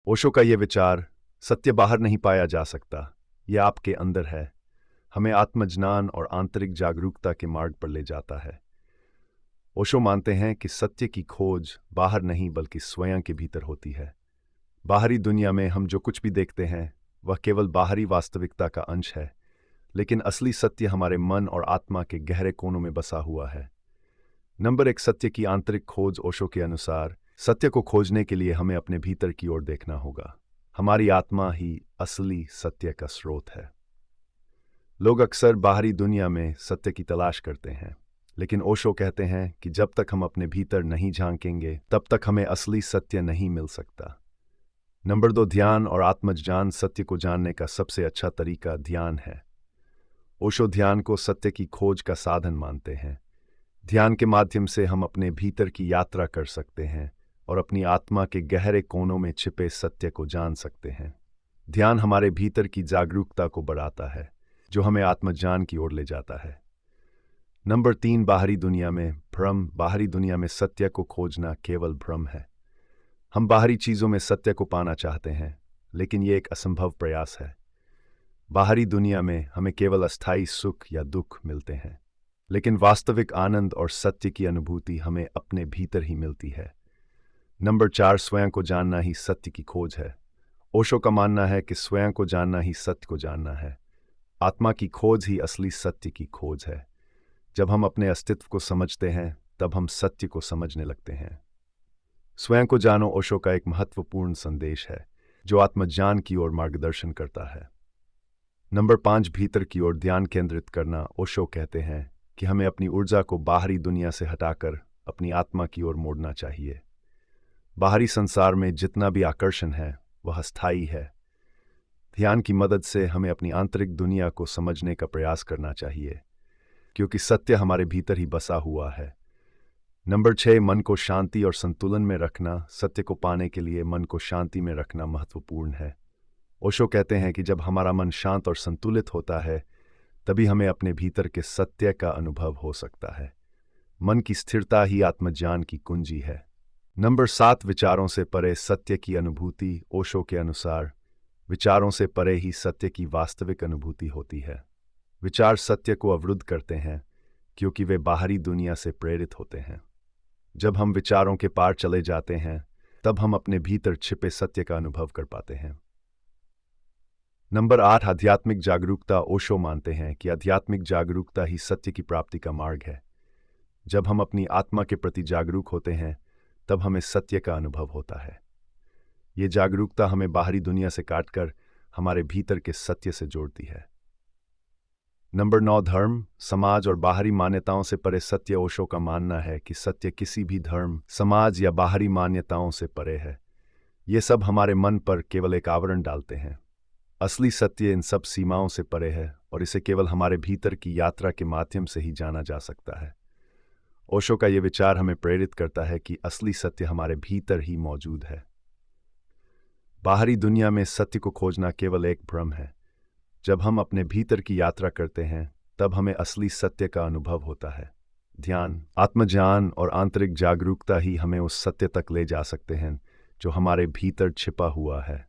ओशो का ये विचार, सत्य बाहर नहीं पाया जा सकता, यह आपके अंदर है, हमें आत्मज्ञान और आंतरिक जागरूकता के मार्ग पर ले जाता है। ओशो मानते हैं कि सत्य की खोज बाहर नहीं बल्कि स्वयं के भीतर होती है। बाहरी दुनिया में हम जो कुछ भी देखते हैं वह केवल बाहरी वास्तविकता का अंश है, लेकिन असली सत्य हमारे मन और आत्मा के गहरे कोनों में बसा हुआ है। नंबर 1, सत्य की आंतरिक खोज। ओशो के अनुसार सत्य को खोजने के लिए हमें अपने भीतर की ओर देखना होगा। हमारी आत्मा ही असली सत्य का स्रोत है। लोग अक्सर बाहरी दुनिया में सत्य की तलाश करते हैं, लेकिन ओशो कहते हैं कि जब तक हम अपने भीतर नहीं झांकेंगे तब तक हमें असली सत्य नहीं मिल सकता। नंबर 2, ध्यान और आत्मज्ञान। सत्य को जानने का सबसे अच्छा तरीका ध्यान है। ओशो ध्यान को सत्य की खोज का साधन मानते हैं। ध्यान के माध्यम से हम अपने भीतर की यात्रा कर सकते हैं और अपनी आत्मा के गहरे कोनों में छिपे सत्य को जान सकते हैं। ध्यान हमारे भीतर की जागरूकता को बढ़ाता है, जो हमें आत्मज्ञान की ओर ले जाता है। नंबर 3, बाहरी दुनिया में भ्रम। बाहरी दुनिया में सत्य को खोजना केवल भ्रम है। हम बाहरी चीजों में सत्य को पाना चाहते हैं, लेकिन यह एक असंभव प्रयास है। बाहरी दुनिया में हमें केवल अस्थायी सुख या दुख मिलते हैं, लेकिन वास्तविक आनंद और सत्य की अनुभूति हमें अपने भीतर ही मिलती है। नंबर 4, स्वयं को जानना ही सत्य की खोज है। ओशो का मानना है कि स्वयं को जानना ही सत्य को जानना है। आत्मा की खोज ही असली सत्य की खोज है। जब हम अपने अस्तित्व को समझते हैं तब हम सत्य को समझने लगते हैं। स्वयं को जानो ओशो का एक महत्वपूर्ण संदेश है, जो आत्मज्ञान की ओर मार्गदर्शन करता है। नंबर 5, भीतर की ओर ध्यान केंद्रित करना। ओशो कहते हैं कि हमें अपनी ऊर्जा को बाहरी दुनिया से हटाकर अपनी आत्मा की ओर मोड़ना चाहिए। बाहरी संसार में जितना भी आकर्षण है वह अस्थायी है। ध्यान की मदद से हमें अपनी आंतरिक दुनिया को समझने का प्रयास करना चाहिए, क्योंकि सत्य हमारे भीतर ही बसा हुआ है। नंबर 6, मन को शांति और संतुलन में रखना। सत्य को पाने के लिए मन को शांति में रखना महत्वपूर्ण है। ओशो कहते हैं कि जब हमारा मन शांत और संतुलित होता है तभी हमें अपने भीतर के सत्य का अनुभव हो सकता है। मन की स्थिरता ही आत्मज्ञान की कुंजी है। नंबर 7, विचारों से परे सत्य की अनुभूति। ओशो के अनुसार विचारों से परे ही सत्य की वास्तविक अनुभूति होती है। विचार सत्य को अवरुद्ध करते हैं क्योंकि वे बाहरी दुनिया से प्रेरित होते हैं। जब हम विचारों के पार चले जाते हैं तब हम अपने भीतर छिपे सत्य का अनुभव कर पाते हैं। नंबर 8, आध्यात्मिक जागरूकता। ओशो मानते हैं कि आध्यात्मिक जागरूकता ही सत्य की प्राप्ति का मार्ग है। जब हम अपनी आत्मा के प्रति जागरूक होते हैं तब हमें सत्य का अनुभव होता है। ये जागरूकता हमें बाहरी दुनिया से काटकर हमारे भीतर के सत्य से जोड़ती है। नंबर 9, धर्म, समाज और बाहरी मान्यताओं से परे सत्य। ओशो का मानना है कि सत्य किसी भी धर्म, समाज या बाहरी मान्यताओं से परे है। ये सब हमारे मन पर केवल एक आवरण डालते हैं। असली सत्य इन सब सीमाओं से परे है और इसे केवल हमारे भीतर की यात्रा के माध्यम से ही जाना जा सकता है। ओशो का ये विचार हमें प्रेरित करता है कि असली सत्य हमारे भीतर ही मौजूद है। बाहरी दुनिया में सत्य को खोजना केवल एक भ्रम है। जब हम अपने भीतर की यात्रा करते हैं तब हमें असली सत्य का अनुभव होता है। ध्यान, आत्मज्ञान और आंतरिक जागरूकता ही हमें उस सत्य तक ले जा सकते हैं जो हमारे भीतर छिपा हुआ है।